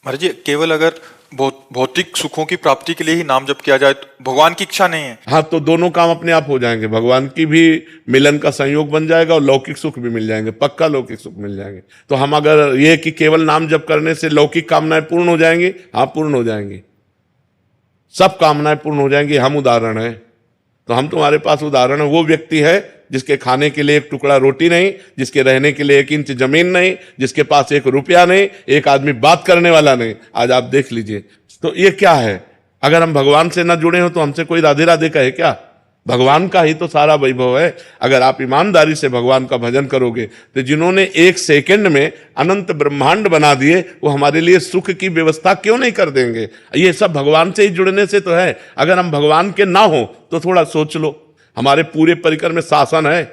महाराज जी, केवल अगर भौतिक सुखों की प्राप्ति के लिए ही नाम जप किया जाए तो भगवान की इच्छा नहीं है। हाँ, तो दोनों काम अपने आप हो जाएंगे, भगवान की भी मिलन का संयोग बन जाएगा और लौकिक सुख भी मिल जाएंगे, पक्का लौकिक सुख मिल जाएंगे। तो हम अगर ये कि केवल नाम जप करने से लौकिक कामनाएं पूर्ण हो जाएंगी, हाँ पूर्ण हो जाएंगी, सब कामनाएं पूर्ण हो जाएंगी। हम उदाहरण है, तो हम तुम्हारे पास उदाहरण है। वो व्यक्ति है जिसके खाने के लिए एक टुकड़ा रोटी नहीं, जिसके रहने के लिए 1 इंच जमीन नहीं, जिसके पास 1 रुपया नहीं, एक आदमी बात करने वाला नहीं। आज आप देख लीजिए, तो ये क्या है? अगर हम भगवान से न जुड़े हो तो हमसे कोई राधे राधे कहे क्या? भगवान का ही तो सारा वैभव है। अगर आप ईमानदारी से भगवान का भजन करोगे तो जिन्होंने 1 सेकंड में अनंत ब्रह्मांड बना दिए, वो हमारे लिए सुख की व्यवस्था क्यों नहीं कर देंगे? ये सब भगवान से ही जुड़ने से तो है। अगर हम भगवान के ना हो तो थोड़ा सोच लो, हमारे पूरे परिकर में शासन है,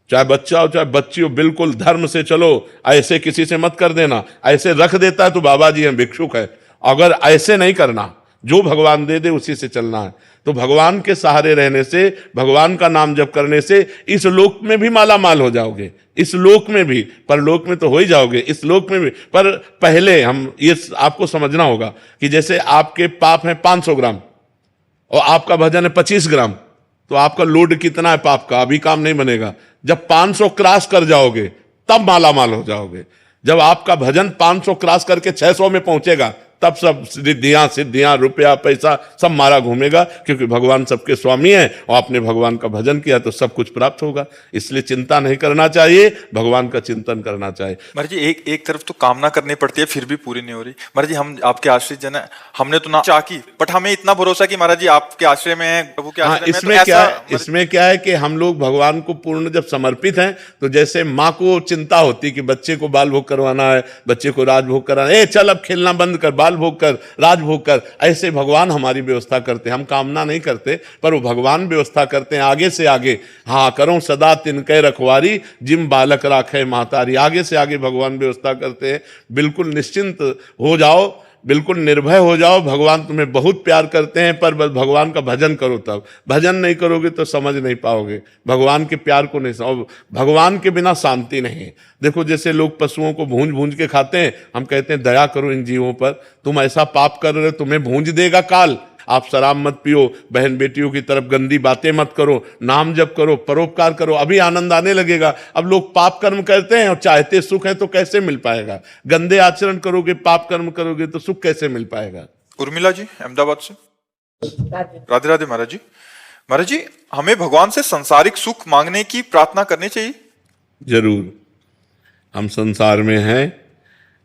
चाहे बच्चा हो चाहे बच्ची हो, बिल्कुल धर्म से चलो, ऐसे किसी से मत कर देना। ऐसे रख देता है तो बाबा जी हैं, भिक्षुक है। अगर ऐसे नहीं करना, जो भगवान दे दे उसी से चलना है। तो भगवान के सहारे रहने से, भगवान का नाम जप करने से इस लोक में भी माला माल हो जाओगे, इस लोक में भी, परलोक में तो हो ही जाओगे, इस लोक में भी। पर पहले हम ये आपको समझना होगा कि जैसे आपके पाप हैं 500 ग्राम और आपका भजन है 25 ग्राम, तो आपका लोड कितना है पाप का? अभी काम नहीं बनेगा। जब 500 क्रॉस कर जाओगे तब माला माल हो जाओगे। जब आपका भजन 500 क्रॉस करके 600 में पहुंचेगा तब सब सिद्धियां रुपया पैसा सब मारा घूमेगा, क्योंकि भगवान सबके स्वामी हैं और आपने भगवान का भजन किया तो सब कुछ प्राप्त होगा। इसलिए चिंता नहीं करना चाहिए, भगवान का चिंतन करना चाहिए। महाराज जी, एक तरफ तो कामना करनी पड़ती है फिर भी पूरी नहीं हो रही। महाराज जी, हम आपके आश्रित जन है, हमने तो ना चाह की, बट हमें इतना भरोसा कि महाराज जी आपके आश्रय में है, प्रभु के आश्रय में। इसमें क्या है कि हम लोग भगवान को पूर्ण जब समर्पित हैं, तो जैसे माँ को चिंता होती कि बच्चे को बाल भोग करवाना है, बच्चे को राजभोग कराना है, चल अब खेलना बंद कर, बाल भोग कर, राजभोग कर, ऐसे भगवान हमारी व्यवस्था करते हैं। हम कामना नहीं करते, पर वो भगवान व्यवस्था करते हैं आगे से आगे। हाँ, करो सदा तिनके रखवारी, जिम बालक राखे महतारी। आगे से आगे भगवान व्यवस्था करते हैं। बिल्कुल निश्चिंत हो जाओ, बिल्कुल निर्भय हो जाओ। भगवान तुम्हें बहुत प्यार करते हैं, पर बस भगवान का भजन करो। तब भजन नहीं करोगे तो समझ नहीं पाओगे, भगवान के प्यार को नहीं समझ। भगवान के बिना शांति नहीं। देखो, जैसे लोग पशुओं को भूंज भूंज के खाते हैं, हम कहते हैं दया करो इन जीवों पर, तुम ऐसा पाप कर रहे हो, तुम्हें भूंज देगा काल। आप शराब मत पियो, बहन बेटियों की तरफ गंदी बातें मत करो, नाम जप करो, परोपकार करो, अभी आनंद आने लगेगा। अब लोग पाप कर्म करते हैं और चाहते सुख है, तो कैसे मिल पाएगा? गंदे आचरण करोगे, पाप कर्म करोगे तो सुख कैसे मिल पाएगा? उर्मिला जी अहमदाबाद से। राधे राधे महाराज जी। महाराज जी, हमें भगवान से सांसारिक सुख मांगने की प्रार्थना करनी चाहिए? जरूर। हम संसार में हैं,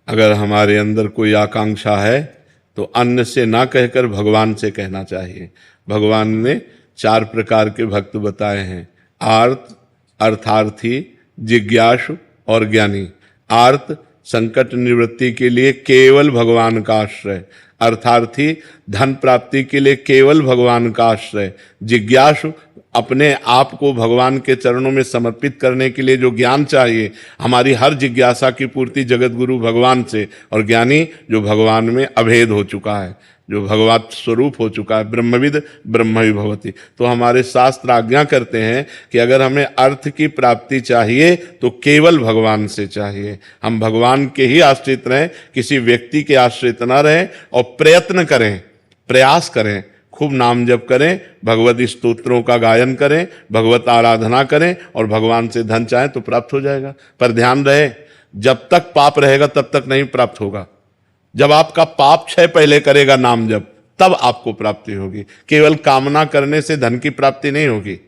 अगर हमारे अंदर कोई आकांक्षा है तो अन्य से ना कहकर भगवान से कहना चाहिए। भगवान ने 4 प्रकार के भक्त बताए हैं, आर्त, अर्थार्थी, जिज्ञासु और ज्ञानी। आर्त संकट निवृत्ति के लिए केवल भगवान का आश्रय, अर्थार्थी धन प्राप्ति के लिए केवल भगवान का आश्रय, जिज्ञासु अपने आप को भगवान के चरणों में समर्पित करने के लिए जो ज्ञान चाहिए, हमारी हर जिज्ञासा की पूर्ति जगत गुरु भगवान से, और ज्ञानी जो भगवान में अभेद हो चुका है, जो भगवत स्वरूप हो चुका है, ब्रह्मविद ब्रह्म भवति। तो हमारे शास्त्र आज्ञा करते हैं कि अगर हमें अर्थ की प्राप्ति चाहिए तो केवल भगवान से चाहिए। हम भगवान के ही आश्रित रहें, किसी व्यक्ति के आश्रित न रहें, और प्रयत्न करें, प्रयास करें, खूब नाम जप करें, भगवत स्तोत्रों का गायन करें, भगवत आराधना करें, और भगवान से धन चाहें तो प्राप्त हो जाएगा। पर ध्यान रहे, जब तक पाप रहेगा तब तक नहीं प्राप्त होगा। जब आपका पाप क्षय पहले करेगा नाम जप, तब आपको प्राप्ति होगी। केवल कामना करने से धन की प्राप्ति नहीं होगी।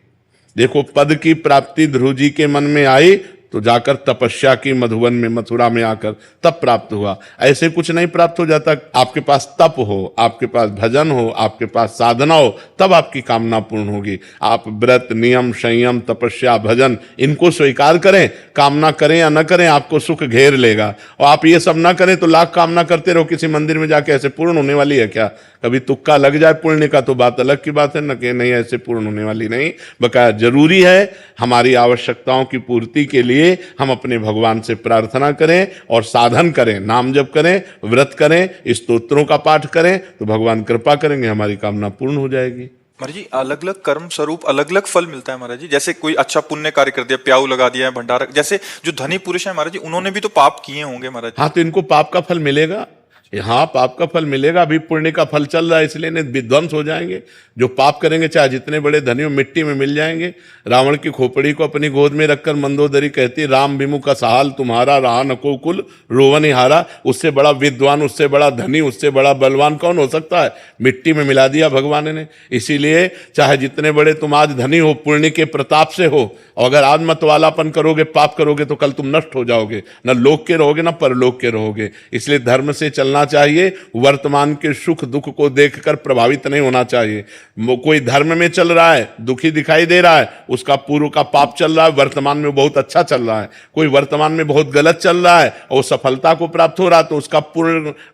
देखो, पद की प्राप्ति ध्रुव जी के मन में आई तो जाकर तपस्या की मधुवन में, मथुरा में आकर तब प्राप्त हुआ। ऐसे कुछ नहीं प्राप्त हो जाता। आपके पास तप हो, आपके पास भजन हो, आपके पास साधना हो, तब आपकी कामना पूर्ण होगी। आप व्रत, नियम, संयम, तपस्या, भजन इनको स्वीकार करें, कामना करें या न करें, आपको सुख घेर लेगा। और आप ये सब ना करें तो लाख कामना करते रहो, किसी मंदिर में जाके ऐसे पूर्ण होने वाली है क्या? कभी तुक्का लग जाए पुण्य का तो बात अलग की बात है, न कि नहीं ऐसे पूर्ण होने वाली नहीं। बकाया जरूरी है हमारी आवश्यकताओं की पूर्ति के लिए हम अपने भगवान से प्रार्थना करें और साधन करें, नाम जप करें, व्रत करें, स्तोत्रों का पाठ करें, तो भगवान कृपा करेंगे, हमारी कामना पूर्ण हो जाएगी। महाराज जी, अलग अलग कर्म स्वरूप अलग अलग फल मिलता है महाराज जी। जैसे कोई अच्छा पुण्य कार्य कर दिया, प्याऊ लगा दिया है, भंडारा, जैसे जो धनी पुरुष है महाराज जी, उन्होंने भी तो पाप किए होंगे महाराज जी। हाँ, तो इनको पाप का फल मिलेगा। हाँ, पाप का फल मिलेगा, अभी पुण्य का फल चल रहा है, इसलिए नहीं विध्वंस हो जाएंगे। जो पाप करेंगे चाहे जितने बड़े धनी हो, मिट्टी में मिल जाएंगे। रावण की खोपड़ी को अपनी गोद में रखकर मंदोदरी कहती, राम विमुख सहाल तुम्हारा, रहा नको कुल रोवन ही हारा। उससे बड़ा विद्वान, उससे बड़ा धनी, उससे बड़ा बलवान कौन हो सकता है? मिट्टी में मिला दिया भगवान ने। इसीलिए चाहे जितने बड़े तुम आज धनी हो, पुण्य के प्रताप से हो, और अगर आज मतवालापन करोगे, पाप करोगे, तो कल तुम नष्ट हो जाओगे, न लोक के रहोगे न परलोक के रहोगे। इसलिए धर्म से चलना चाहिए, वर्तमान के सुख दुख को देखकर प्रभावित नहीं होना चाहिए। कोई धर्म में चल रहा है, दुखी दिखाई दे रहा है, उसका पूर्व का पाप चल रहा है, वर्तमान में बहुत अच्छा चल रहा है। कोई वर्तमान में बहुत गलत चल रहा है और सफलता को प्राप्त हो रहा है, तो उसका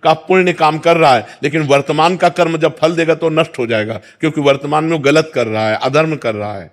पुण्य काम कर रहा है, लेकिन वर्तमान का कर्म जब फल देगा तो नष्ट हो जाएगा, क्योंकि वर्तमान में वो गलत कर रहा है, अधर्म कर रहा है।